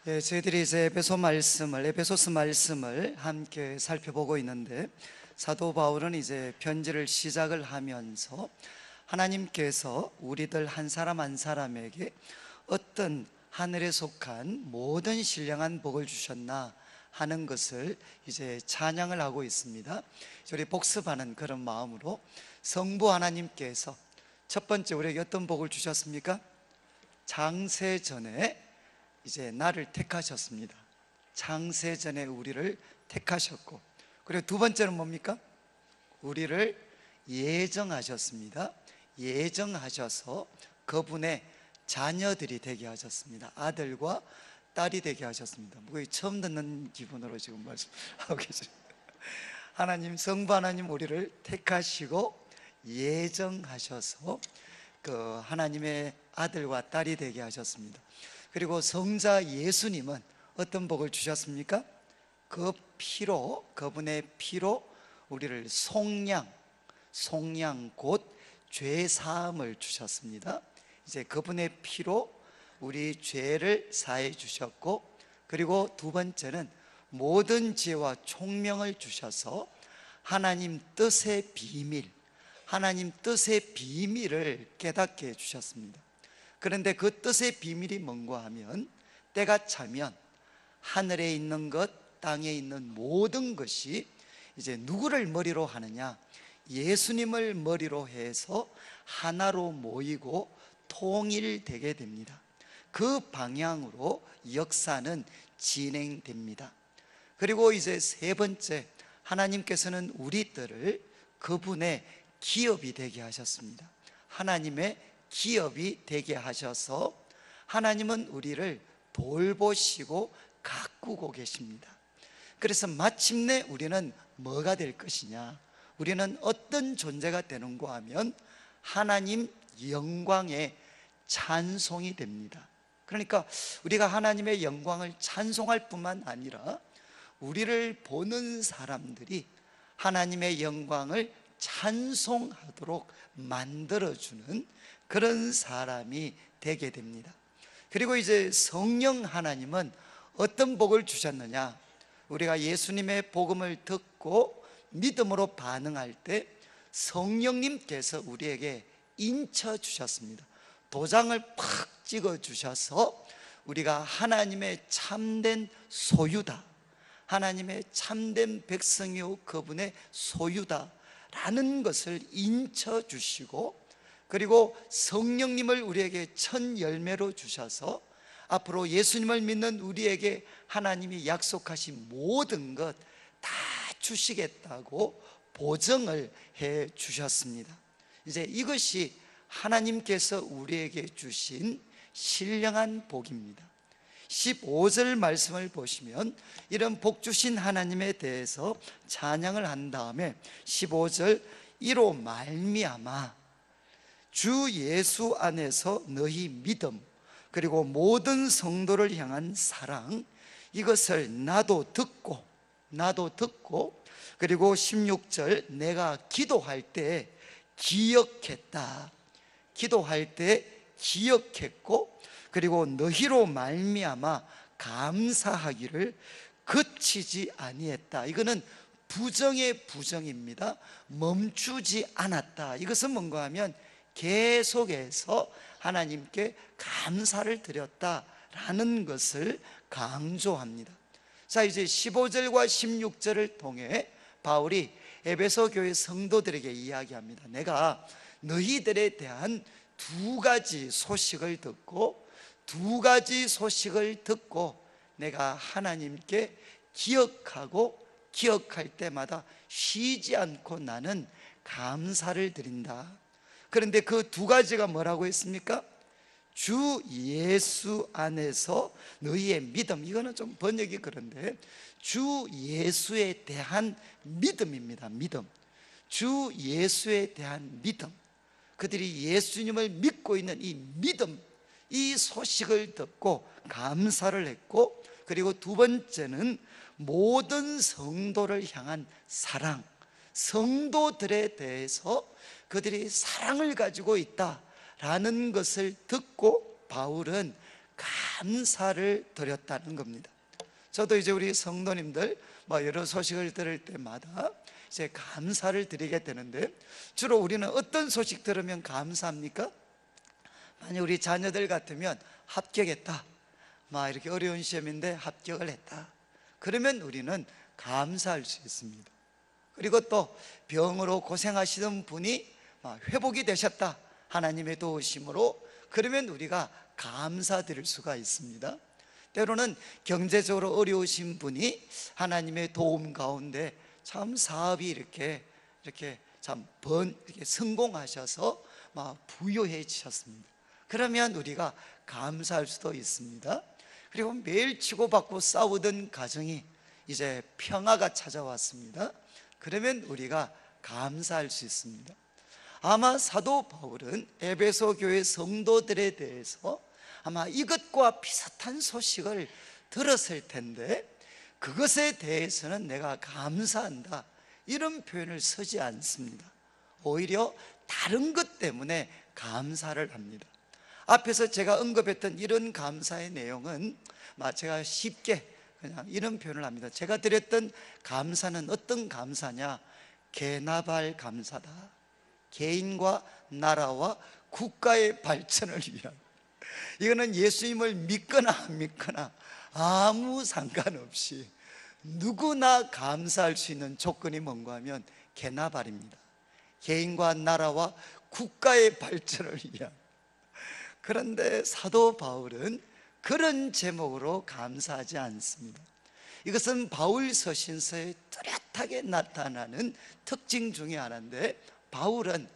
저희들이 이제 에베소서 말씀을 함께 살펴보고 있는데, 사도 바울은 이제 편지를 시작을 하면서 하나님께서 우리들 한 사람 한 사람에게 어떤 하늘에 속한 모든 신령한 복을 주셨나 하는 것을 이제 찬양을 하고 있습니다. 우리 복습하는 그런 마음으로, 성부 하나님께서 첫 번째 우리에게 어떤 복을 주셨습니까? 창세 전에 이제 나를 택하셨습니다. 창세 전에 우리를 택하셨고, 그리고 두 번째는 뭡니까? 우리를 예정하셨습니다. 예정하셔서 그분의 자녀들이 되게 하셨습니다. 아들과 딸이 되게 하셨습니다. 거의 처음 듣는 기분으로 지금 말씀하고 계십니다. 하나님, 성부 하나님 우리를 택하시고 예정하셔서 그 하나님의 아들과 딸이 되게 하셨습니다. 그리고 성자 예수님은 어떤 복을 주셨습니까? 그 피로, 그분의 피로 우리를 속량 곧 죄 사함을 주셨습니다. 이제 그분의 피로 우리 죄를 사해 주셨고, 그리고 두 번째는 모든 지혜와 총명을 주셔서 하나님 뜻의 비밀을 깨닫게 해 주셨습니다. 그런데 그 뜻의 비밀이 뭔가 하면, 때가 차면 하늘에 있는 것, 땅에 있는 모든 것이 이제 누구를 머리로 하느냐? 예수님을 머리로 해서 하나로 모이고 통일되게 됩니다. 그 방향으로 역사는 진행됩니다. 그리고 이제 세 번째, 하나님께서는 우리들을 그분의 기업이 되게 하셨습니다. 하나님의 기업이 되게 하셔서 하나님은 우리를 돌보시고 가꾸고 계십니다. 그래서 마침내 우리는 뭐가 될 것이냐? 우리는 어떤 존재가 되는가 하면 하나님 영광의 찬송이 됩니다. 그러니까 우리가 하나님의 영광을 찬송할 뿐만 아니라 우리를 보는 사람들이 하나님의 영광을 찬송하도록 만들어주는 그런 사람이 되게 됩니다. 그리고 이제 성령 하나님은 어떤 복을 주셨느냐? 우리가 예수님의 복음을 듣고 믿음으로 반응할 때 성령님께서 우리에게 인쳐 주셨습니다. 도장을 팍 찍어 주셔서 우리가 하나님의 참된 소유다, 하나님의 참된 백성이요 그분의 소유다 라는 것을 인쳐 주시고, 그리고 성령님을 우리에게 첫 열매로 주셔서 앞으로 예수님을 믿는 우리에게 하나님이 약속하신 모든 것 다 주시겠다고 보증을 해 주셨습니다. 이제 이것이 하나님께서 우리에게 주신 신령한 복입니다. 15절 말씀을 보시면 이런 복 주신 하나님에 대해서 찬양을 한 다음에 15절, 이로 말미암아 주 예수 안에서 너희 믿음, 그리고 모든 성도를 향한 사랑, 이것을 나도 듣고, 그리고 16절, 내가 기도할 때 기억했고, 그리고 너희로 말미암아 감사하기를 그치지 아니했다. 이거는 부정의 부정입니다. 멈추지 않았다. 이것은 뭔가 하면 계속해서 하나님께 감사를 드렸다라는 것을 강조합니다. 자, 이제 15절과 16절을 통해 바울이 에베소 교회 성도들에게 이야기합니다. 내가 너희들에 대한 두 가지 소식을 듣고 내가 하나님께 기억할 때마다 쉬지 않고 나는 감사를 드린다. 그런데 그 두 가지가 뭐라고 했습니까? 주 예수 안에서 너희의 믿음, 이거는 좀 번역이 그런데 주 예수에 대한 믿음입니다. 주 예수에 대한 믿음, 그들이 예수님을 믿고 있는 이 믿음, 이 소식을 듣고 감사를 했고, 그리고 두 번째는 모든 성도를 향한 사랑, 성도들에 대해서 그들이 사랑을 가지고 있다라는 것을 듣고 바울은 감사를 드렸다는 겁니다. 저도 이제 우리 성도님들 여러 소식을 들을 때마다 이제 감사를 드리게 되는데, 주로 우리는 어떤 소식 들으면 감사합니까? 만약 우리 자녀들 같으면 합격했다, 이렇게 어려운 시험인데 합격을 했다, 그러면 우리는 감사할 수 있습니다. 그리고 또 병으로 고생하시던 분이 회복이 되셨다, 하나님의 도우심으로, 그러면 우리가 감사드릴 수가 있습니다. 때로는 경제적으로 어려우신 분이 하나님의 도움 가운데 참 사업이 이렇게 참 이렇게 성공하셔서 부유해지셨습니다. 그러면 우리가 감사할 수도 있습니다. 그리고 매일 치고받고 싸우던 가정이 이제 평화가 찾아왔습니다. 그러면 우리가 감사할 수 있습니다. 아마 사도 바울은 에베소 교회 성도들에 대해서 아마 이것과 비슷한 소식을 들었을 텐데, 그것에 대해서는 내가 감사한다, 이런 표현을 쓰지 않습니다. 오히려 다른 것 때문에 감사를 합니다. 앞에서 제가 언급했던 이런 감사의 내용은 제가 쉽게 그냥 이런 표현을 합니다. 제가 드렸던 감사는 어떤 감사냐? 개나발 감사다. 개인과 나라와 국가의 발전을 위한, 이거는 예수님을 믿거나 안 믿거나 아무 상관없이 누구나 감사할 수 있는 조건이 뭔가 하면 개나발입니다. 개인과 나라와 국가의 발전을 위한. 그런데 사도 바울은 그런 제목으로 감사하지 않습니다. 이것은 바울 서신서에 뚜렷하게 나타나는 특징 중에 하나인데, 바울은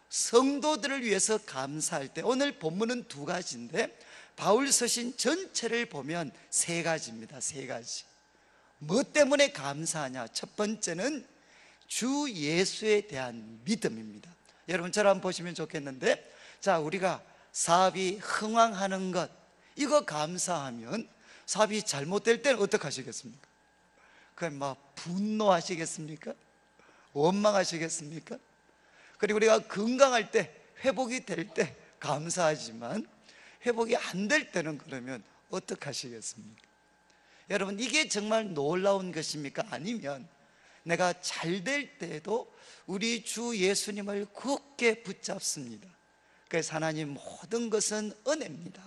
성도들을 위해서 감사할 때, 오늘 본문은 두 가지인데 바울 서신 전체를 보면 세 가지입니다. 세 가지. 뭐 때문에 감사하냐? 첫 번째는 주 예수에 대한 믿음입니다. 여러분 저를 한번 보시면 좋겠는데, 자, 우리가 사업이 흥왕하는 것, 이거 감사하면 사업이 잘못될 때는 어떻게 하시겠습니까? 그럼 분노하시겠습니까? 원망하시겠습니까? 그리고 우리가 건강할 때, 회복이 될 때 감사하지만 회복이 안 될 때는 그러면 어떻게 하시겠습니까? 여러분, 이게 정말 놀라운 것입니까? 아니면 내가 잘 될 때에도 우리 주 예수님을 굳게 붙잡습니다. 그래서 하나님, 모든 것은 은혜입니다.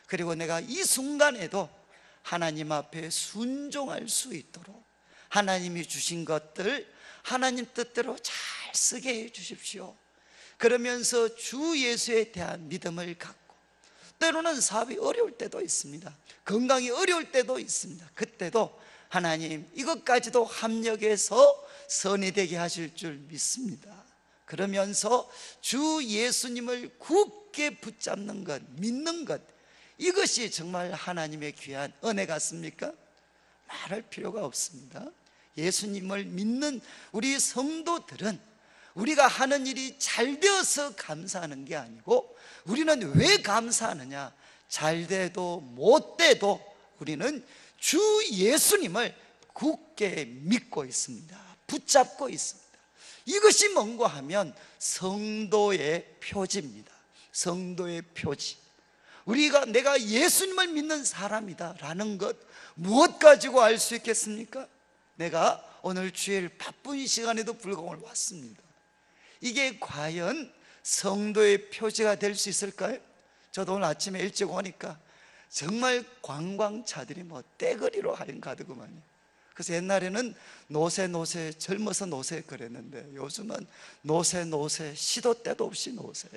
그리고 내가 이 순간에도 하나님 앞에 순종할 수 있도록 하나님이 주신 것들 하나님 뜻대로 잘 쓰게 해 주십시오. 그러면서 주 예수에 대한 믿음을 갖고, 때로는 사업이 어려울 때도 있습니다. 건강이 어려울 때도 있습니다. 그때도 하나님, 이것까지도 합력해서 선이 되게 하실 줄 믿습니다. 그러면서 주 예수님을 굳게 붙잡는 것, 믿는 것, 이것이 정말 하나님의 귀한 은혜 같습니까? 말할 필요가 없습니다. 예수님을 믿는 우리 성도들은 우리가 하는 일이 잘 되어서 감사하는 게 아니고, 우리는 왜 감사하느냐? 잘 돼도 못 돼도 우리는 주 예수님을 굳게 믿고 있습니다. 붙잡고 있습니다. 이것이 뭔가 하면 성도의 표지입니다. 성도의 표지. 내가 예수님을 믿는 사람이다 라는 것, 무엇 가지고 알 수 있겠습니까? 내가 오늘 주일 바쁜 시간에도 불구하고 왔습니다. 이게 과연 성도의 표지가 될 수 있을까요? 저도 오늘 아침에 일찍 오니까 정말 관광차들이 떼거리로 가득하더구만요. 그래서 옛날에는 노세 젊어서 노세 그랬는데, 요즘은 노세 시도 때도 없이 노세.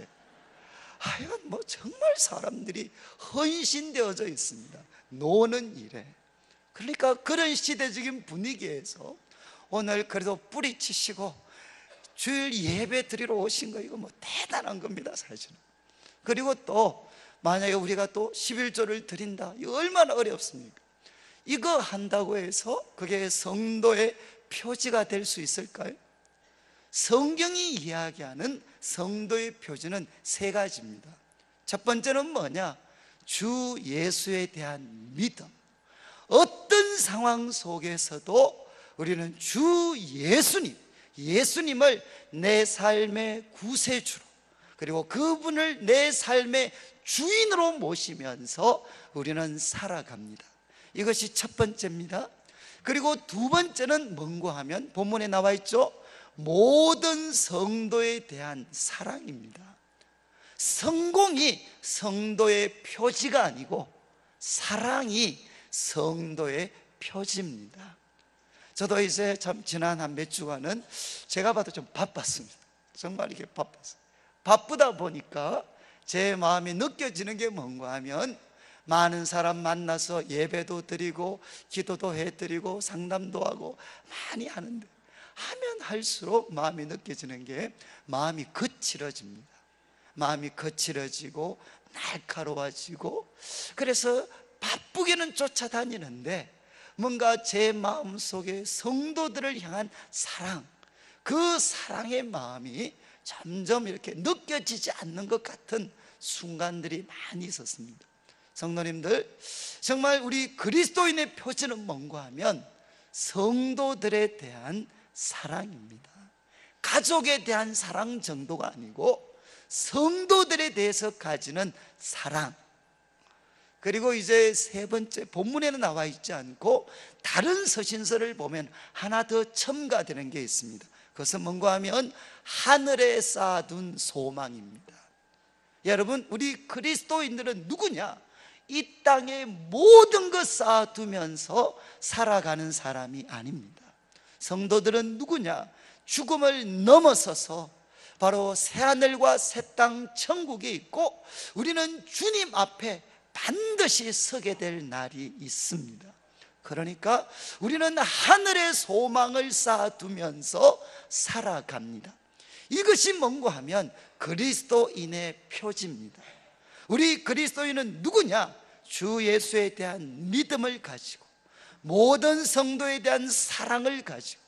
하여간 정말 사람들이 헌신되어져 있습니다. 노는 일에. 그러니까 그런 시대적인 분위기에서 오늘 그래도 뿌리치시고 주일 예배 드리러 오신 거, 이거 대단한 겁니다, 사실은. 그리고 또 만약에 우리가 또 11조를 드린다, 이거 얼마나 어렵습니까? 이거 한다고 해서 그게 성도의 표지가 될 수 있을까요? 성경이 이야기하는 성도의 표지는 세 가지입니다. 첫 번째는 뭐냐? 주 예수에 대한 믿음. 어떤 상황 속에서도 우리는 주 예수님을 내 삶의 구세주로, 그리고 그분을 내 삶의 주인으로 모시면서 우리는 살아갑니다. 이것이 첫 번째입니다. 그리고 두 번째는 뭔가 하면 본문에 나와 있죠. 모든 성도에 대한 사랑입니다. 성공이 성도의 표지가 아니고 사랑이 성도의 표지입니다. 저도 이제 참 지난 한 몇 주간은 제가 봐도 좀 바빴습니다. 정말 이렇게 바빴어요. 바쁘다 보니까 제 마음이 느껴지는 게 뭔가 하면 많은 사람 만나서 예배도 드리고 기도도 해드리고 상담도 하고 많이 하는데 하면 할수록 마음이 느껴지는 게 마음이 거칠어집니다. 마음이 거칠어지고 날카로워지고, 그래서 바쁘게는 쫓아다니는데 뭔가 제 마음속에 성도들을 향한 사랑, 그 사랑의 마음이 점점 이렇게 느껴지지 않는 것 같은 순간들이 많이 있었습니다. 성도님들, 정말 우리 그리스도인의 표지는 뭔가 하면 성도들에 대한 사랑입니다. 가족에 대한 사랑 정도가 아니고 성도들에 대해서 가지는 사랑. 그리고 이제 세 번째, 본문에는 나와 있지 않고 다른 서신서를 보면 하나 더 첨가되는 게 있습니다. 그것은 뭔가 하면 하늘에 쌓아둔 소망입니다. 여러분, 우리 그리스도인들은 누구냐? 이 땅에 모든 것 쌓아두면서 살아가는 사람이 아닙니다. 성도들은 누구냐? 죽음을 넘어서서 바로 새하늘과 새 땅 천국에 있고 우리는 주님 앞에 반드시 서게 될 날이 있습니다. 그러니까 우리는 하늘의 소망을 쌓아두면서 살아갑니다. 이것이 뭔가 하면 그리스도인의 표지입니다. 우리 그리스도인은 누구냐? 주 예수에 대한 믿음을 가지고 모든 성도에 대한 사랑을 가지고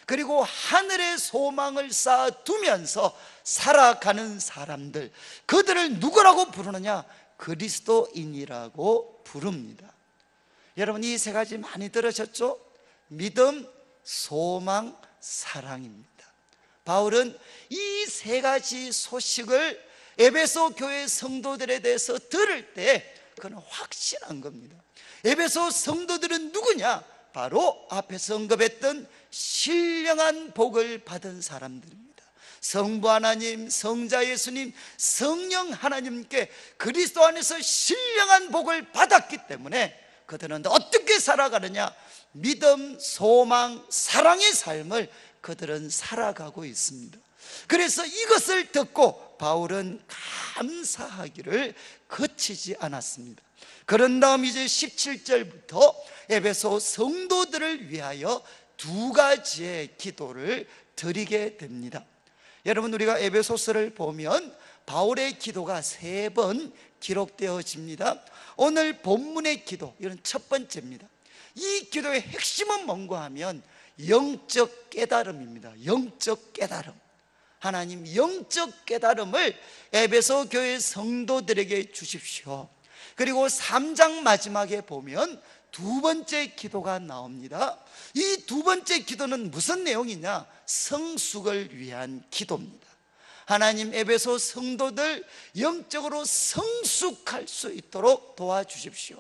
그리고 하늘의 소망을 쌓아두면서 살아가는 사람들, 그들을 누구라고 부르느냐? 그리스도인이라고 부릅니다. 여러분, 이 세 가지 많이 들으셨죠? 믿음, 소망, 사랑입니다. 바울은 이 세 가지 소식을 에베소 교회 성도들에 대해서 들을 때 그는 확신한 겁니다. 에베소 성도들은 누구냐? 바로 앞에서 언급했던 신령한 복을 받은 사람들입니다. 성부 하나님, 성자 예수님, 성령 하나님께 그리스도 안에서 신령한 복을 받았기 때문에 그들은 어떻게 살아가느냐? 믿음, 소망, 사랑의 삶을 그들은 살아가고 있습니다. 그래서 이것을 듣고 바울은 감사하기를 그치지 않았습니다. 그런 다음 이제 17절부터 에베소 성도들을 위하여 두 가지의 기도를 드리게 됩니다. 여러분, 우리가 에베소서를 보면 바울의 기도가 3번 기록되어집니다. 오늘 본문의 기도, 이건 첫 번째입니다. 이 기도의 핵심은 뭔가 하면 영적 깨달음입니다. 영적 깨달음. 하나님 영적 깨달음을 에베소 교회 성도들에게 주십시오. 그리고 3장 마지막에 보면 두 번째 기도가 나옵니다. 이 두 번째 기도는 무슨 내용이냐? 성숙을 위한 기도입니다. 하나님, 에베소 성도들 영적으로 성숙할 수 있도록 도와주십시오.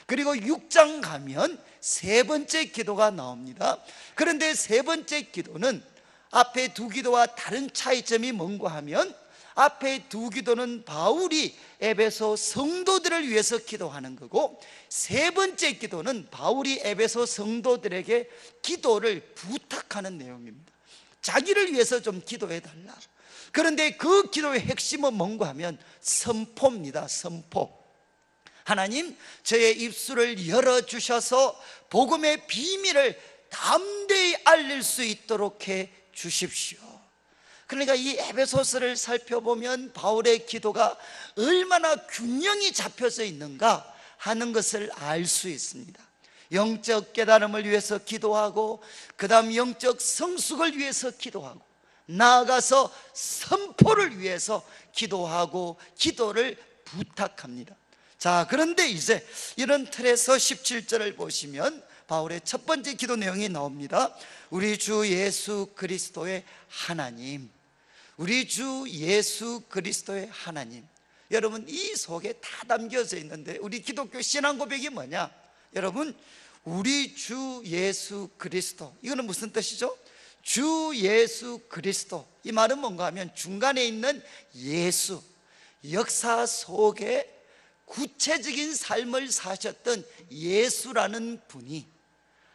그리고 6장 가면 세 번째 기도가 나옵니다. 그런데 세 번째 기도는 앞에 두 기도와 다른 차이점이 뭔가 하면 앞에 두 기도는 바울이 에베소 성도들을 위해서 기도하는 거고, 세 번째 기도는 바울이 에베소 성도들에게 기도를 부탁하는 내용입니다. 자기를 위해서 좀 기도해 달라. 그런데 그 기도의 핵심은 뭔가 하면 선포입니다. 선포. 하나님, 저의 입술을 열어주셔서 복음의 비밀을 담대히 알릴 수 있도록 해 주십시오. 그러니까 이 에베소서를 살펴보면 바울의 기도가 얼마나 균형이 잡혀져 있는가 하는 것을 알 수 있습니다. 영적 깨달음을 위해서 기도하고, 그 다음 영적 성숙을 위해서 기도하고, 나아가서 선포를 위해서 기도하고 기도를 부탁합니다. 자, 그런데 이제 이런 틀에서 17절을 보시면 바울의 첫 번째 기도 내용이 나옵니다. 우리 주 예수 그리스도의 하나님, 우리 주 예수 그리스도의 하나님. 여러분, 이 속에 다 담겨져 있는데 우리 기독교 신앙 고백이 뭐냐? 여러분, 우리 주 예수 그리스도, 이거는 무슨 뜻이죠? 주 예수 그리스도, 이 말은 뭔가 하면 중간에 있는 예수, 역사 속에 구체적인 삶을 사셨던 예수라는 분이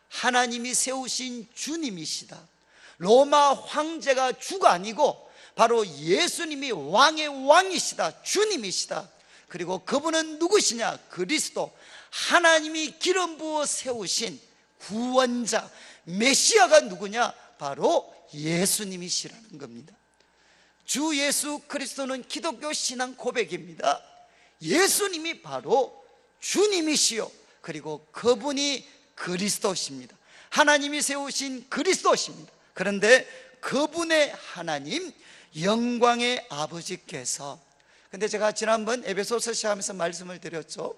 하나님이 세우신 주님이시다. 로마 황제가 주가 아니고 바로 예수님이 왕의 왕이시다, 주님이시다. 그리고 그분은 누구시냐? 그리스도, 하나님이 기름 부어 세우신 구원자, 메시아가 누구냐? 바로 예수님이시라는 겁니다. 주 예수 그리스도는 기독교 신앙 고백입니다. 예수님이 바로 주님이시요, 그리고 그분이 그리스도십니다. 하나님이 세우신 그리스도십니다. 그런데 그분의 하나님, 영광의 아버지께서, 근데 제가 지난번 에베소서 시작하면서 말씀을 드렸죠.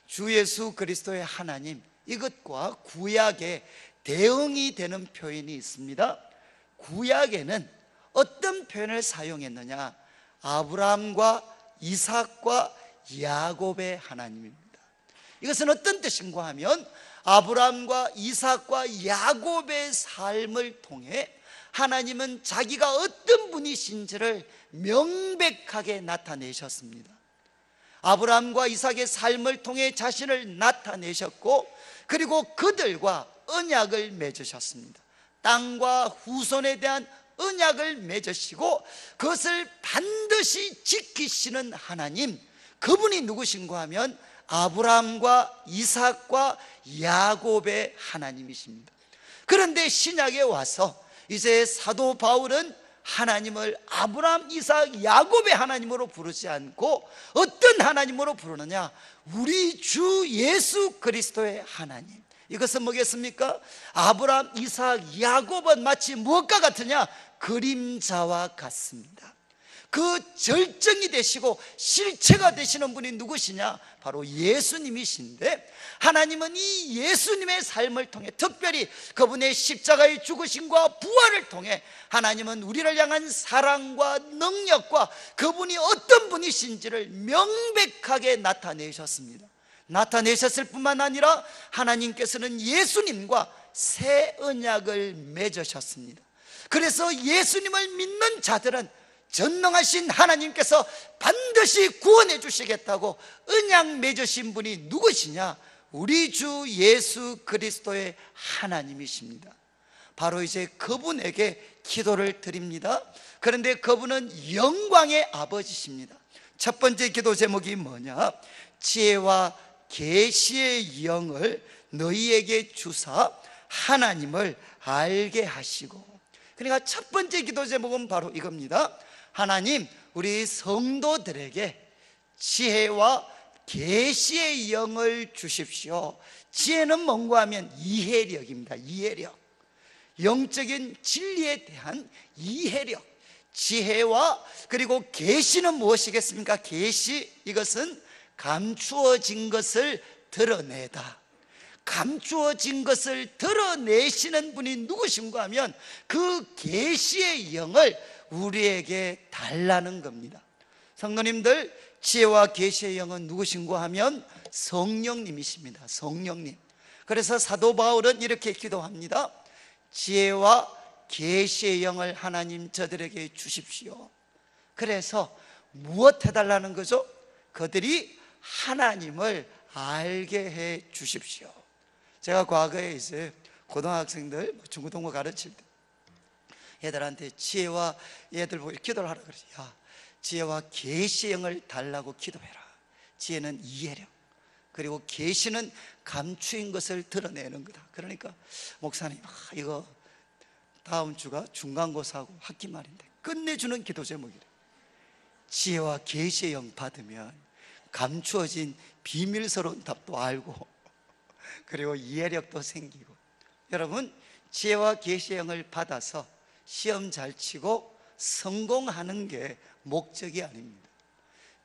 주 예수 그리스도의 하나님, 이것과 구약의 대응이 되는 표현이 있습니다. 구약에는 어떤 표현을 사용했느냐? 아브라함과 이삭과 야곱의 하나님입니다. 이것은 어떤 뜻인가 하면 아브라함과 이삭과 야곱의 삶을 통해 하나님은 자기가 어떤 분이신지를 명백하게 나타내셨습니다. 아브라함과 이삭의 삶을 통해 자신을 나타내셨고, 그리고 그들과 언약을 맺으셨습니다. 땅과 후손에 대한 언약을 맺으시고 그것을 반드시 지키시는 하나님, 그분이 누구신가 하면 아브라함과 이삭과 야곱의 하나님이십니다. 그런데 신약에 와서 이제 사도 바울은 하나님을 아브라함, 이삭, 야곱의 하나님으로 부르지 않고 어떤 하나님으로 부르느냐? 우리 주 예수 그리스도의 하나님. 이것은 뭐겠습니까? 아브라함, 이삭, 야곱은 마치 무엇과 같으냐? 그림자와 같습니다. 그 절정이 되시고 실체가 되시는 분이 누구시냐? 바로 예수님이신데, 하나님은 이 예수님의 삶을 통해, 특별히 그분의 십자가의 죽으심과 부활을 통해 하나님은 우리를 향한 사랑과 능력과 그분이 어떤 분이신지를 명백하게 나타내셨습니다. 나타내셨을 뿐만 아니라 하나님께서는 예수님과 새 언약을 맺으셨습니다. 그래서 예수님을 믿는 자들은 전능하신 하나님께서 반드시 구원해 주시겠다고 언약 맺으신 분이 누구시냐? 우리 주 예수 그리스도의 하나님이십니다. 바로 이제 그분에게 기도를 드립니다. 그런데 그분은 영광의 아버지십니다. 첫 번째 기도 제목이 뭐냐? 지혜와 계시의 영을 너희에게 주사 하나님을 알게 하시고. 그러니까 첫 번째 기도 제목은 바로 이겁니다. 하나님, 우리 성도들에게 지혜와 계시의 영을 주십시오. 지혜는 뭔가 하면 이해력입니다. 이해력, 영적인 진리에 대한 이해력. 지혜와 그리고 계시는 무엇이겠습니까? 계시, 이것은 감추어진 것을 드러내다. 감추어진 것을 드러내시는 분이 누구신가 하면 그 계시의 영을 우리에게 달라는 겁니다. 성도님들, 지혜와 계시의 영은 누구신가 하면 성령님이십니다. 성령님. 그래서 사도 바울은 이렇게 기도합니다. 지혜와 계시의 영을 하나님 저들에게 주십시오. 그래서 무엇 해달라는 거죠? 그들이 하나님을 알게 해 주십시오. 제가 과거에 이제 고등학생들 중고등부 가르칠 때 얘들한테 지혜와, 얘들 보고 기도를 하라 그러지. 야, 지혜와 계시의 영을 달라고 기도해라. 지혜는 이해력, 그리고 계시는 감추인 것을 드러내는 거다. 그러니까 목사님, 이거 다음 주가 중간고사하고 학기말인데 끝내주는 기도 제목이래. 지혜와 계시의 영 받으면 감추어진 비밀스러운 답도 알고 그리고 이해력도 생기고. 여러분, 지혜와 계시의 영을 받아서 시험 잘 치고 성공하는 게 목적이 아닙니다.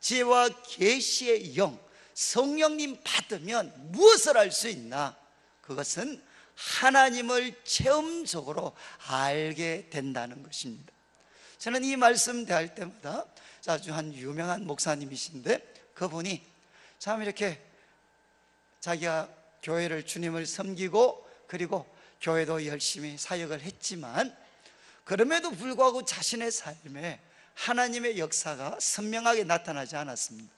지혜와 계시의 영, 성령님 받으면 무엇을 알 수 있나? 그것은 하나님을 체험적으로 알게 된다는 것입니다. 저는 이 말씀 대할 때마다 아주 한 유명한 목사님이신데, 그분이 참 이렇게 자기가 교회를, 주님을 섬기고 그리고 교회도 열심히 사역을 했지만 그럼에도 불구하고 자신의 삶에 하나님의 역사가 선명하게 나타나지 않았습니다.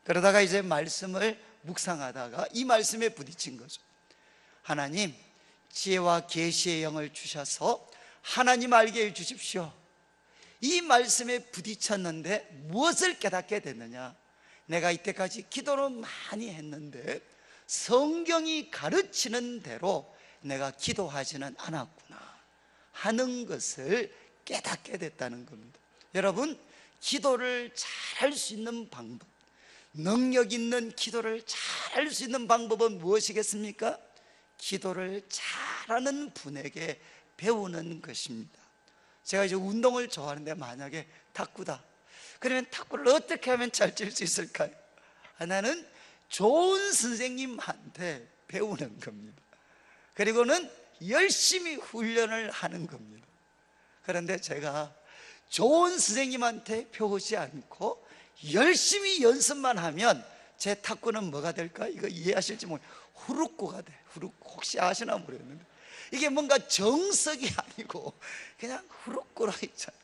그러다가 이제 말씀을 묵상하다가 이 말씀에 부딪힌 거죠. 하나님, 지혜와 계시의 영을 주셔서 하나님 알게 해 주십시오. 이 말씀에 부딪혔는데 무엇을 깨닫게 됐느냐? 내가 이때까지 기도를 많이 했는데 성경이 가르치는 대로 내가 기도하지는 않았구나 하는 것을 깨닫게 됐다는 겁니다. 여러분, 기도를 잘할 수 있는 방법, 능력 있는 기도를 잘할 수 있는 방법은 무엇이겠습니까? 기도를 잘하는 분에게 배우는 것입니다. 제가 이제 운동을 좋아하는데 만약에 탁구다, 그러면 탁구를 어떻게 하면 잘 칠 수 있을까요? 하나는 좋은 선생님한테 배우는 겁니다. 그리고는 열심히 훈련을 하는 겁니다. 그런데 제가 좋은 선생님한테 배우지 않고 열심히 연습만 하면 제 탁구는 뭐가 될까? 이거 이해하실지 모르겠어요. 후루꾸가 돼. 후루꾸, 혹시 아시나 모르겠는데 이게 뭔가 정석이 아니고 그냥 후루꾸라 있잖아요.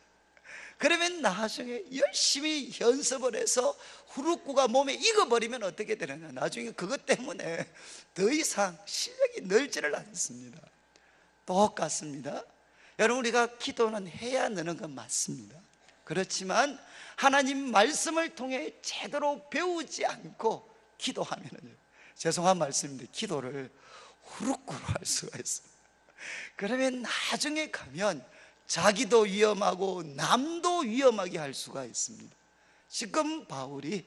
그러면 나중에 열심히 연습을 해서 후루꾸가 몸에 익어버리면 어떻게 되느냐? 나중에 그것 때문에 더 이상 실력이 늘지를 않습니다. 똑같습니다. 여러분, 우리가 기도는 해야 느는 건 맞습니다. 그렇지만 하나님 말씀을 통해 제대로 배우지 않고 기도하면은, 죄송한 말씀인데, 기도를 후루꾸로 할 수가 있어요. 그러면 나중에 가면 자기도 위험하고 남도 위험하게 할 수가 있습니다. 지금 바울이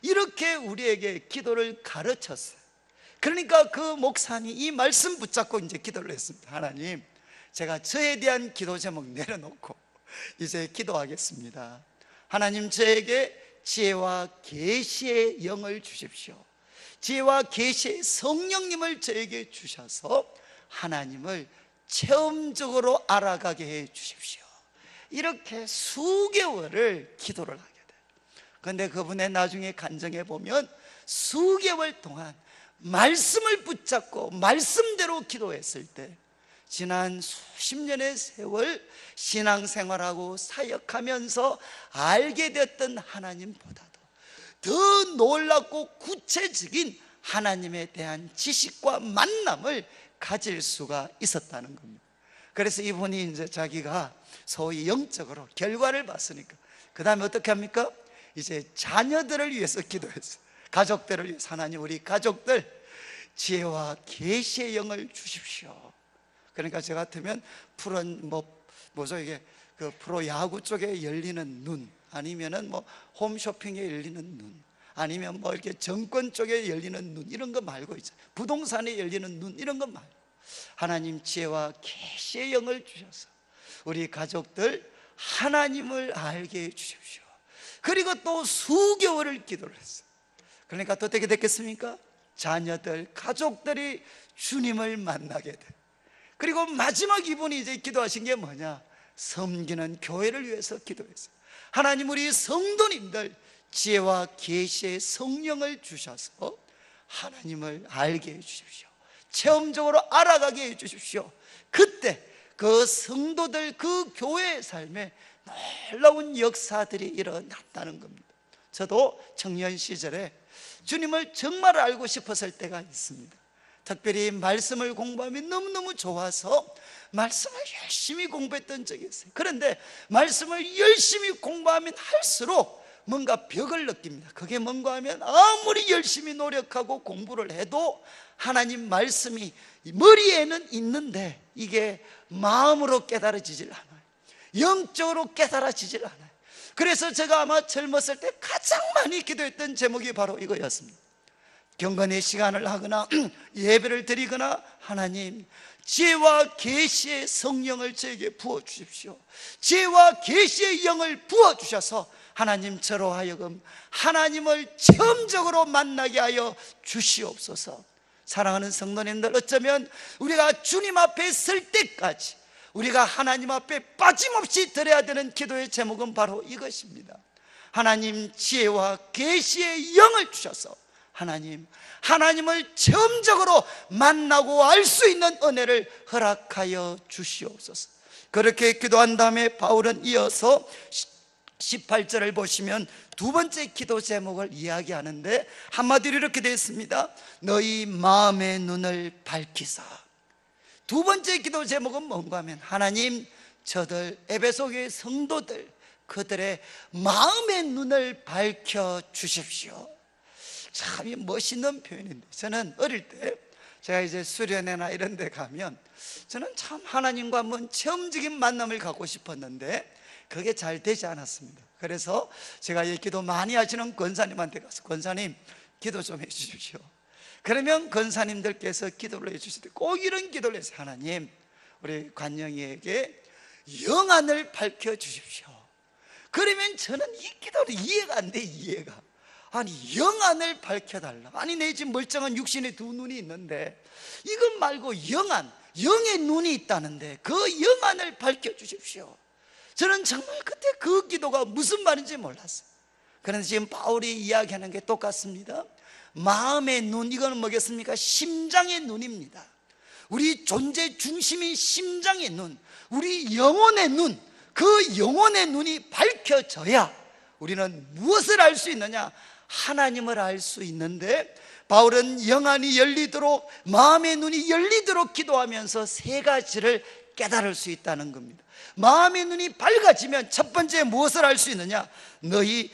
이렇게 우리에게 기도를 가르쳤어요. 그러니까 그 목사님이 이 말씀 붙잡고 이제 기도를 했습니다. 하나님, 제가 저에 대한 기도 제목 내려놓고 이제 기도하겠습니다. 하나님, 저에게 지혜와 계시의 영을 주십시오. 지혜와 계시의 성령님을 저에게 주셔서 하나님을 체험적으로 알아가게 해 주십시오. 이렇게 수개월을 기도를 하게 돼요. 그런데 그분의 나중에 간증해 보면 수개월 동안 말씀을 붙잡고 말씀대로 기도했을 때 지난 수십 년의 세월 신앙생활하고 사역하면서 알게 됐던 하나님보다도 더 놀랍고 구체적인 하나님에 대한 지식과 만남을 가질 수가 있었다는 겁니다. 그래서 이분이 이제 자기가 소위 영적으로 결과를 봤으니까 그 다음에 어떻게 합니까? 이제 자녀들을 위해서 기도했어요. 가족들을 위해서, 하나님, 우리 가족들 지혜와 계시의 영을 주십시오. 그러니까 저 같으면 뭐죠, 이게 그 프로 야구 쪽에 열리는 눈, 아니면은 뭐 홈쇼핑에 열리는 눈, 아니면 뭐 이렇게 정권 쪽에 열리는 눈, 이런 거 말고 있죠. 부동산에 열리는 눈, 이런 거 말고 하나님 지혜와 계시의 영을 주셔서 우리 가족들 하나님을 알게 해 주십시오. 그리고 또 수개월을 기도를 했어요. 그러니까 또 어떻게 됐겠습니까? 자녀들, 가족들이 주님을 만나게 돼. 그리고 마지막 이분이 이제 기도하신 게 뭐냐? 섬기는 교회를 위해서 기도했어요. 하나님, 우리 성도님들 지혜와 계시의 성령을 주셔서 하나님을 알게 해 주십시오. 체험적으로 알아가게 해 주십시오. 그때 그 성도들, 그 교회의 삶에 놀라운 역사들이 일어났다는 겁니다. 저도 청년 시절에 주님을 정말 알고 싶었을 때가 있습니다. 특별히 말씀을 공부하면 너무너무 좋아서 말씀을 열심히 공부했던 적이 있어요. 그런데 말씀을 열심히 공부하면 할수록 뭔가 벽을 느낍니다. 그게 뭔가 하면 아무리 열심히 노력하고 공부를 해도 하나님 말씀이 머리에는 있는데 이게 마음으로 깨달아지질 않아요. 영적으로 깨달아지질 않아요. 그래서 제가 아마 젊었을 때 가장 많이 기도했던 제목이 바로 이거였습니다. 경건의 시간을 하거나 예배를 드리거나, 하나님 지혜와 계시의 성령을 저에게 부어주십시오. 지혜와 계시의 영을 부어주셔서 하나님 저로 하여금 하나님을 체험적으로 만나게 하여 주시옵소서. 사랑하는 성도님들, 어쩌면 우리가 주님 앞에 설 때까지 우리가 하나님 앞에 빠짐없이 드려야 되는 기도의 제목은 바로 이것입니다. 하나님, 지혜와 계시의 영을 주셔서 하나님을 체험적으로 만나고 알 수 있는 은혜를 허락하여 주시옵소서. 그렇게 기도한 다음에 바울은 이어서 18절을 보시면 두 번째 기도 제목을 이야기하는데 한마디로 이렇게 되어 있습니다. 너희 마음의 눈을 밝히사. 두 번째 기도 제목은 뭔가 하면, 하나님, 저들 에베소 교회 성도들, 그들의 마음의 눈을 밝혀 주십시오. 참 멋있는 표현인데, 저는 어릴 때 제가 이제 수련회나 이런 데 가면 저는 참 하나님과 한번 체험적인 만남을 갖고 싶었는데 그게 잘 되지 않았습니다. 그래서 제가 이 기도 많이 하시는 권사님한테 가서, 권사님 기도 좀 해주십시오. 그러면 권사님들께서 기도를 해주실 때 꼭 이런 기도를 했어요. 하나님, 우리 관영이에게 영안을 밝혀 주십시오. 그러면 저는 이 기도를 이해가 안 돼. 이해가. 아니, 영안을 밝혀달라. 아니, 내 지금 멀쩡한 육신의 두 눈이 있는데 이것 말고 영안, 영의 눈이 있다는데 그 영안을 밝혀주십시오. 저는 정말 그때 그 기도가 무슨 말인지 몰랐어요. 그런데 지금 바울이 이야기하는 게 똑같습니다. 마음의 눈, 이거는 뭐겠습니까? 심장의 눈입니다. 우리 존재 중심인 심장의 눈, 우리 영혼의 눈, 그 영혼의 눈이 밝혀져야 우리는 무엇을 알 수 있느냐? 하나님을 알 수 있는데, 바울은 영안이 열리도록, 마음의 눈이 열리도록 기도하면서 세 가지를 깨달을 수 있다는 겁니다. 마음의 눈이 밝아지면 첫 번째 무엇을 알 수 있느냐? 너희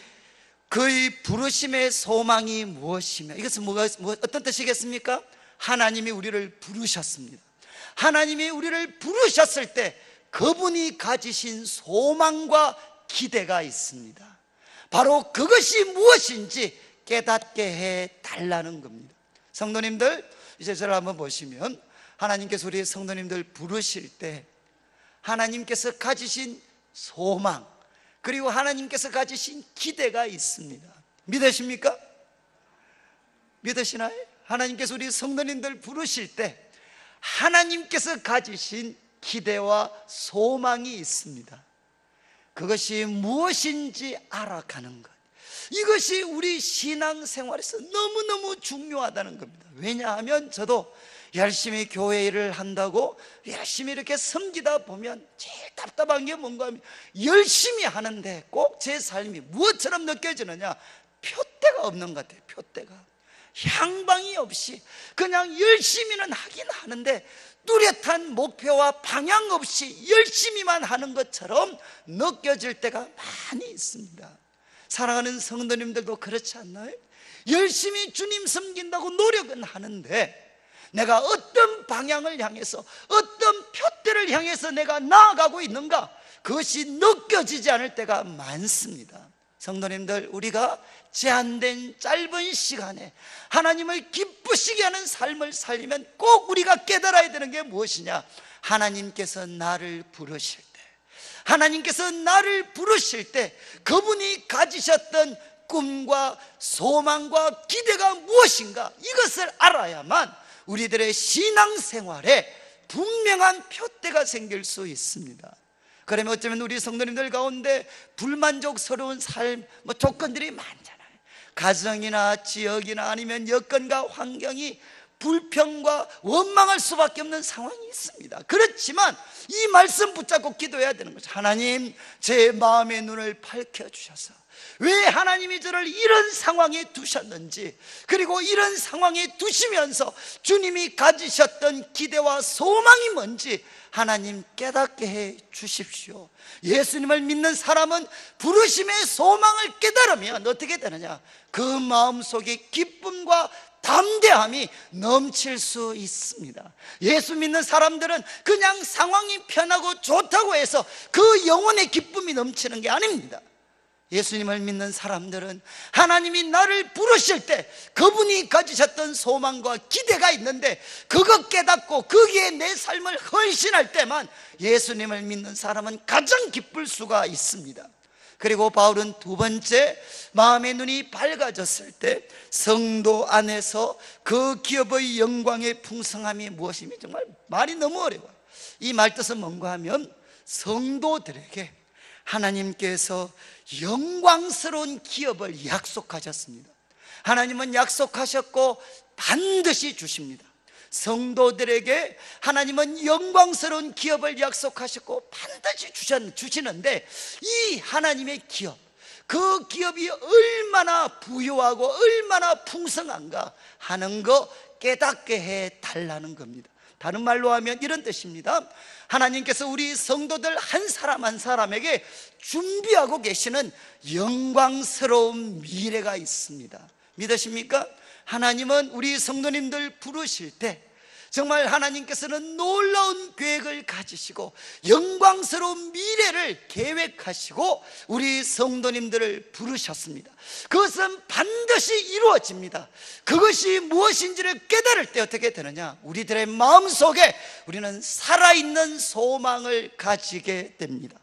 그의 부르심의 소망이 무엇이며, 이것은 어떤 뜻이겠습니까? 하나님이 우리를 부르셨습니다. 하나님이 우리를 부르셨을 때 그분이 가지신 소망과 기대가 있습니다. 바로 그것이 무엇인지 깨닫게 해달라는 겁니다. 성도님들, 이제 저를 한번 보시면, 하나님께서 우리 성도님들 부르실 때 하나님께서 가지신 소망, 그리고 하나님께서 가지신 기대가 있습니다. 믿으십니까? 믿으시나요? 하나님께서 우리 성도님들 부르실 때 하나님께서 가지신 기대와 소망이 있습니다. 그것이 무엇인지 알아가는 것, 이것이 우리 신앙생활에서 너무너무 중요하다는 겁니다. 왜냐하면 저도 열심히 교회 일을 한다고 열심히 이렇게 섬기다 보면 제일 답답한 게 뭔가 하면, 열심히 하는데 꼭 제 삶이 무엇처럼 느껴지느냐? 표대가 없는 것 같아요. 표대가, 향방이 없이 그냥 열심히는 하긴 하는데 뚜렷한 목표와 방향 없이 열심히만 하는 것처럼 느껴질 때가 많이 있습니다. 사랑하는 성도님들도 그렇지 않나요? 열심히 주님 섬긴다고 노력은 하는데 내가 어떤 방향을 향해서, 어떤 표대를 향해서 내가 나아가고 있는가, 그것이 느껴지지 않을 때가 많습니다. 성도님들, 우리가 제한된 짧은 시간에 하나님을 기쁘시게 하는 삶을 살리면 꼭 우리가 깨달아야 되는 게 무엇이냐? 하나님께서 나를 부르실 때, 하나님께서 나를 부르실 때 그분이 가지셨던 꿈과 소망과 기대가 무엇인가, 이것을 알아야만 우리들의 신앙생활에 분명한 표대가 생길 수 있습니다. 그러면 어쩌면 우리 성도님들 가운데 불만족스러운 삶, 조건들이 많잖아요. 가정이나 지역이나 아니면 여건과 환경이 불평과 원망할 수밖에 없는 상황이 있습니다. 그렇지만 이 말씀 붙잡고 기도해야 되는 거죠. 하나님, 제 마음의 눈을 밝혀주셔서 왜 하나님이 저를 이런 상황에 두셨는지, 그리고 이런 상황에 두시면서 주님이 가지셨던 기대와 소망이 뭔지 하나님 깨닫게 해 주십시오. 예수님을 믿는 사람은 부르심의 소망을 깨달으면 어떻게 되느냐? 그 마음속에 기쁨과 담대함이 넘칠 수 있습니다. 예수 믿는 사람들은 그냥 상황이 편하고 좋다고 해서 그 영혼의 기쁨이 넘치는 게 아닙니다. 예수님을 믿는 사람들은 하나님이 나를 부르실 때 그분이 가지셨던 소망과 기대가 있는데 그것 깨닫고 거기에 내 삶을 헌신할 때만 예수님을 믿는 사람은 가장 기쁠 수가 있습니다. 그리고 바울은 두 번째, 마음의 눈이 밝아졌을 때 성도 안에서 그 기업의 영광의 풍성함이 무엇이며, 정말 말이 너무 어려워요. 이 말뜻은 뭔가 하면 성도들에게 하나님께서 영광스러운 기업을 약속하셨습니다. 하나님은 약속하셨고 반드시 주십니다. 성도들에게 하나님은 영광스러운 기업을 약속하셨고 반드시 주시는데, 이 하나님의 기업, 그 기업이 얼마나 부유하고 얼마나 풍성한가 하는 거 깨닫게 해달라는 겁니다. 다른 말로 하면 이런 뜻입니다. 하나님께서 우리 성도들 한 사람 한 사람에게 준비하고 계시는 영광스러운 미래가 있습니다. 믿으십니까? 하나님은 우리 성도님들 부르실 때 정말 하나님께서는 놀라운 계획을 가지시고 영광스러운 미래를 계획하시고 우리 성도님들을 부르셨습니다. 그것은 반드시 이루어집니다. 그것이 무엇인지를 깨달을 때 어떻게 되느냐? 우리들의 마음속에 우리는 살아있는 소망을 가지게 됩니다.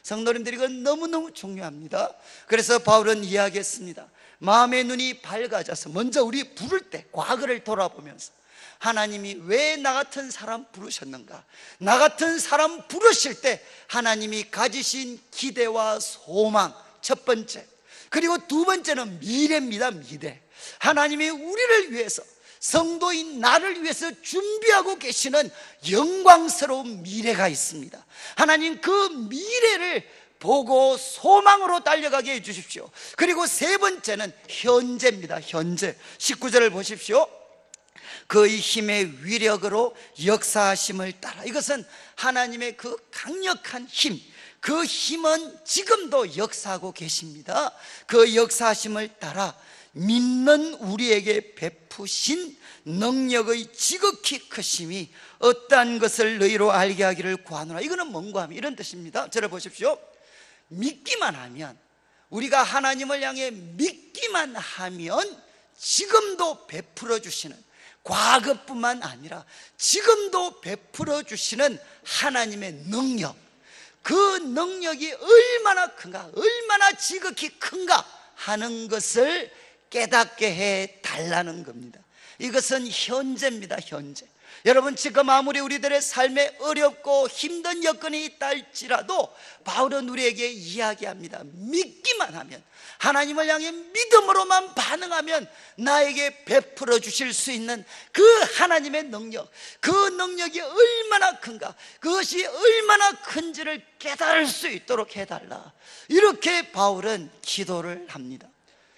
성도님들이 이건 너무너무 중요합니다. 그래서 바울은 이야기했습니다. 마음의 눈이 밝아져서 먼저 우리 부를 때 과거를 돌아보면서 하나님이 왜 나 같은 사람 부르셨는가, 나 같은 사람 부르실 때 하나님이 가지신 기대와 소망, 첫 번째. 그리고 두 번째는 미래입니다. 미래. 하나님이 우리를 위해서, 성도인 나를 위해서 준비하고 계시는 영광스러운 미래가 있습니다. 하나님 그 미래를 보고 소망으로 달려가게 해주십시오. 그리고 세 번째는 현재입니다. 현재. 19절을 보십시오. 그의 힘의 위력으로 역사하심을 따라. 이것은 하나님의 그 강력한 힘, 그 힘은 지금도 역사하고 계십니다. 그 역사하심을 따라 믿는 우리에게 베푸신 능력의 지극히 크심이 어떠한 것을 너희로 알게 하기를 구하노라. 이거는 뭔가 하면 이런 뜻입니다. 저를 보십시오. 믿기만 하면, 우리가 하나님을 향해 믿기만 하면 지금도 베풀어 주시는, 과거뿐만 아니라 지금도 베풀어 주시는 하나님의 능력, 그 능력이 얼마나 큰가, 얼마나 지극히 큰가 하는 것을 깨닫게 해 달라는 겁니다. 이것은 현재입니다. 현재. 여러분, 지금 아무리 우리들의 삶에 어렵고 힘든 여건이 있다 할지라도 바울은 우리에게 이야기합니다. 믿기만 하면, 하나님을 향해 믿음으로만 반응하면 나에게 베풀어 주실 수 있는 그 하나님의 능력, 그 능력이 얼마나 큰가, 그것이 얼마나 큰지를 깨달을 수 있도록 해달라. 이렇게 바울은 기도를 합니다.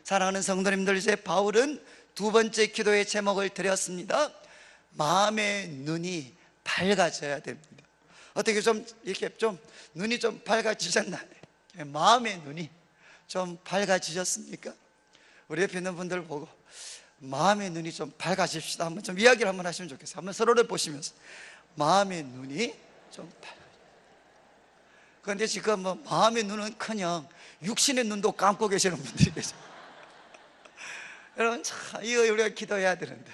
사랑하는 성도님들, 이제 바울은 두 번째 기도의 제목을 드렸습니다. 마음의 눈이 밝아져야 됩니다. 어떻게 좀 이렇게 좀 눈이 좀 밝아지셨나요? 마음의 눈이 좀 밝아지셨습니까? 우리 옆에 있는 분들 보고 마음의 눈이 좀 밝아집시다 한번 좀 이야기를 한번 하시면 좋겠어요. 한번 서로를 보시면서 마음의 눈이 좀 밝아져. 그런데 지금 뭐 마음의 눈은커녕 육신의 눈도 감고 계시는 분들이 계세요. 여러분, 참 이거 우리가 기도해야 되는데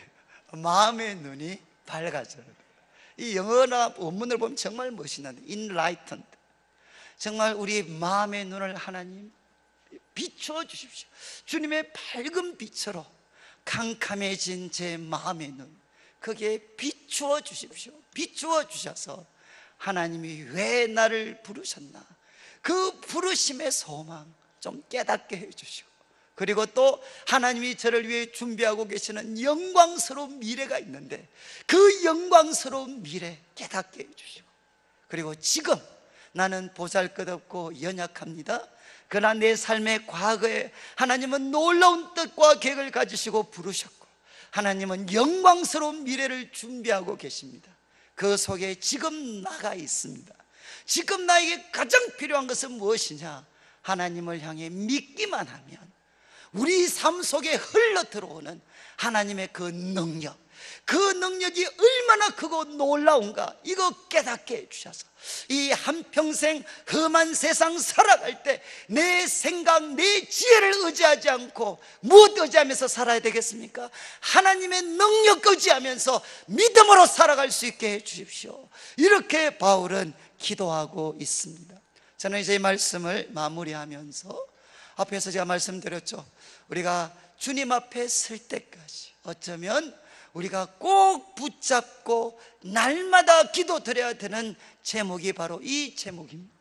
마음의 눈이 밝아져야 돼요. 이 영어나 원문을 보면 정말 멋있는데 enlightened, 정말 우리 마음의 눈을 하나님 비추어 주십시오. 주님의 밝은 빛으로 캄캄해진 제 마음의 눈, 거기에 비추어 주십시오. 비추어 주셔서 하나님이 왜 나를 부르셨나, 그 부르심의 소망 좀 깨닫게 해주시고, 그리고 또 하나님이 저를 위해 준비하고 계시는 영광스러운 미래가 있는데 그 영광스러운 미래 깨닫게 해주시고, 그리고 지금 나는 보잘것없고 연약합니다. 그러나 내 삶의 과거에 하나님은 놀라운 뜻과 계획을 가지시고 부르셨고 하나님은 영광스러운 미래를 준비하고 계십니다. 그 속에 지금 나가 있습니다. 지금 나에게 가장 필요한 것은 무엇이냐? 하나님을 향해 믿기만 하면 우리 삶 속에 흘러 들어오는 하나님의 그 능력, 그 능력이 얼마나 크고 놀라운가, 이거 깨닫게 해주셔서 이 한평생 험한 세상 살아갈 때 내 생각, 내 지혜를 의지하지 않고 무엇 의지하면서 살아야 되겠습니까? 하나님의 능력 의지하면서 믿음으로 살아갈 수 있게 해주십시오. 이렇게 바울은 기도하고 있습니다. 저는 이제 이 말씀을 마무리하면서 앞에서 제가 말씀드렸죠. 우리가 주님 앞에 설 때까지 어쩌면 우리가 꼭 붙잡고 날마다 기도드려야 되는 제목이 바로 이 제목입니다.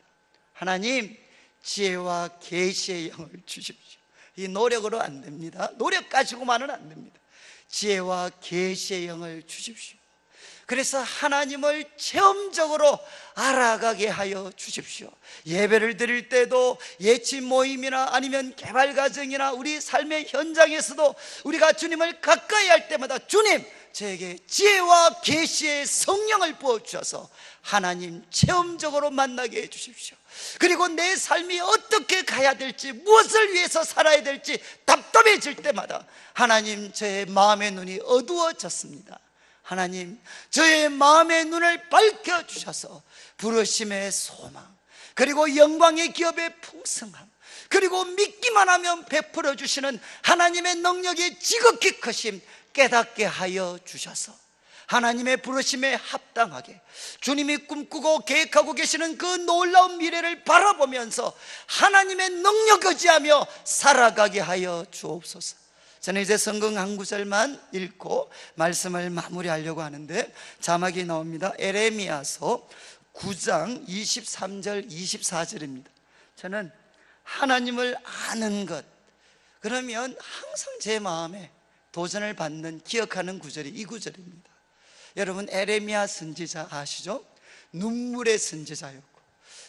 하나님, 지혜와 계시의 영을 주십시오. 이 노력으로 안 됩니다. 노력 가지고만은 안 됩니다. 지혜와 계시의 영을 주십시오. 그래서 하나님을 체험적으로 알아가게 하여 주십시오. 예배를 드릴 때도 예치 모임이나 아니면 개발과정이나 우리 삶의 현장에서도 우리가 주님을 가까이 할 때마다 주님, 저에게 지혜와 계시의 성령을 부어주셔서 하나님 체험적으로 만나게 해주십시오. 그리고 내 삶이 어떻게 가야 될지, 무엇을 위해서 살아야 될지 답답해질 때마다 하나님, 저의 마음의 눈이 어두워졌습니다. 하나님, 저의 마음의 눈을 밝혀주셔서 부르심의 소망, 그리고 영광의 기업의 풍성함, 그리고 믿기만 하면 베풀어 주시는 하나님의 능력이 지극히 크심 깨닫게 하여 주셔서 하나님의 부르심에 합당하게 주님이 꿈꾸고 계획하고 계시는 그 놀라운 미래를 바라보면서 하나님의 능력 의지하며 살아가게 하여 주옵소서. 저는 이제 성경 한 구절만 읽고 말씀을 마무리하려고 하는데 자막이 나옵니다. 에레미야서 9장 23절 24절입니다. 저는 하나님을 아는 것, 그러면 항상 제 마음에 도전을 받는, 기억하는 구절이 이 구절입니다. 여러분, 에레미야 선지자 아시죠? 눈물의 선지자였고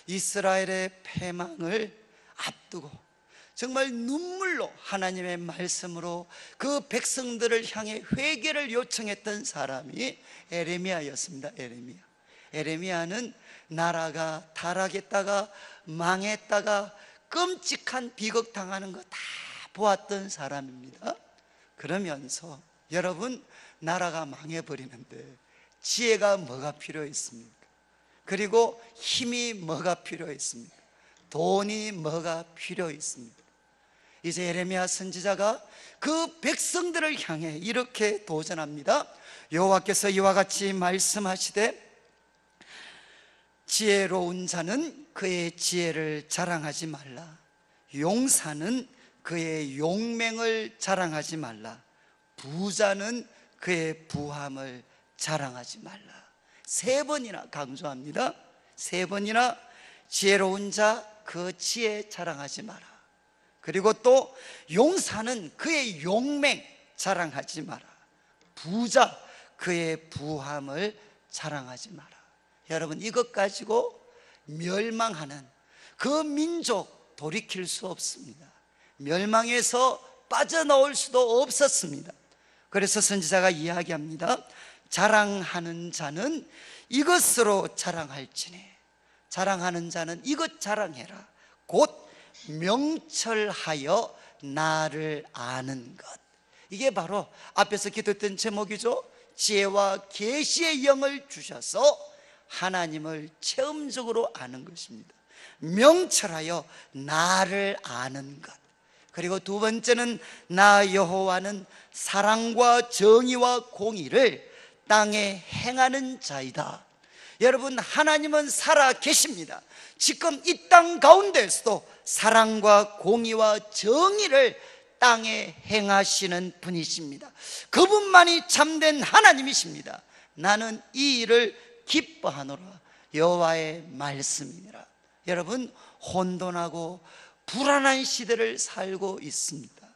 이스라엘의 패망을 앞두고 정말 눈물로 하나님의 말씀으로 그 백성들을 향해 회개를 요청했던 사람이 에레미야였습니다. 에레미야는 나라가 타락했다가 망했다가 끔찍한 비극 당하는 거 다 보았던 사람입니다. 그러면서 여러분, 나라가 망해버리는데 지혜가 뭐가 필요했습니까? 그리고 힘이 뭐가 필요했습니까? 돈이 뭐가 필요했습니까? 이제 에레미야 선지자가 그 백성들을 향해 이렇게 도전합니다. 여호와께서 이와 같이 말씀하시되 지혜로운 자는 그의 지혜를 자랑하지 말라. 용사는 그의 용맹을 자랑하지 말라. 부자는 그의 부함을 자랑하지 말라. 3번이나 강조합니다. 3번이나 지혜로운 자 그 지혜 자랑하지 마라. 그리고 또 용사는 그의 용맹 자랑하지 마라. 부자 그의 부함을 자랑하지 마라. 여러분, 이것 가지고 멸망하는 그 민족 돌이킬 수 없습니다. 멸망에서 빠져나올 수도 없었습니다. 그래서 선지자가 이야기합니다. 자랑하는 자는 이것으로 자랑할지니, 자랑하는 자는 이것 자랑해라. 곧 명철하여 나를 아는 것. 이게 바로 앞에서 기도했던 제목이죠. 지혜와 계시의 영을 주셔서 하나님을 체험적으로 아는 것입니다. 명철하여 나를 아는 것. 그리고 두 번째는 나 여호와는 사랑과 정의와 공의를 땅에 행하는 자이다. 여러분, 하나님은 살아 계십니다. 지금 이 땅 가운데에서도 사랑과 공의와 정의를 땅에 행하시는 분이십니다. 그분만이 참된 하나님이십니다. 나는 이 일을 기뻐하노라. 여호와의 말씀이니라. 여러분, 혼돈하고 불안한 시대를 살고 있습니다.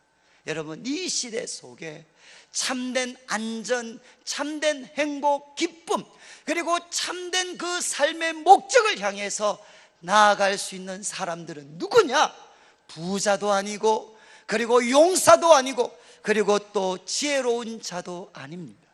여러분, 이 시대 속에 참된 안전, 참된 행복, 기쁨, 그리고 참된 그 삶의 목적을 향해서 나아갈 수 있는 사람들은 누구냐? 부자도 아니고, 그리고 용사도 아니고, 그리고 또 지혜로운 자도 아닙니다.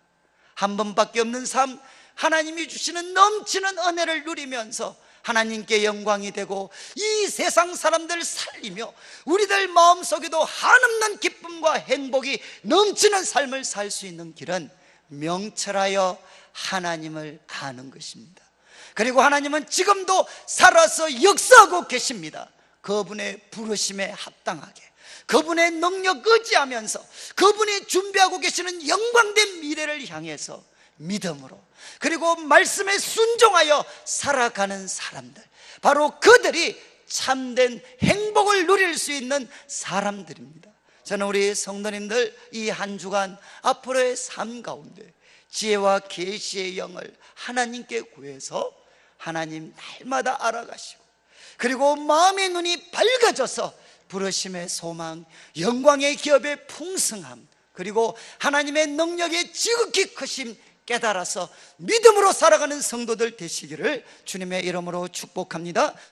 한 번밖에 없는 삶, 하나님이 주시는 넘치는 은혜를 누리면서 하나님께 영광이 되고 이 세상 사람들 살리며 우리들 마음속에도 한없는 기쁨과 행복이 넘치는 삶을 살 수 있는 길은 명철하여 하나님을 아는 것입니다. 그리고 하나님은 지금도 살아서 역사하고 계십니다. 그분의 부르심에 합당하게, 그분의 능력 의지하면서 그분이 준비하고 계시는 영광된 미래를 향해서 믿음으로, 그리고 말씀에 순종하여 살아가는 사람들, 바로 그들이 참된 행복을 누릴 수 있는 사람들입니다. 저는 우리 성도님들 이 한 주간 앞으로의 삶 가운데 지혜와 계시의 영을 하나님께 구해서 하나님 날마다 알아가시고, 그리고 마음의 눈이 밝아져서 부르심의 소망, 영광의 기업의 풍성함, 그리고 하나님의 능력의 지극히 크심 깨달아서 믿음으로 살아가는 성도들 되시기를 주님의 이름으로 축복합니다.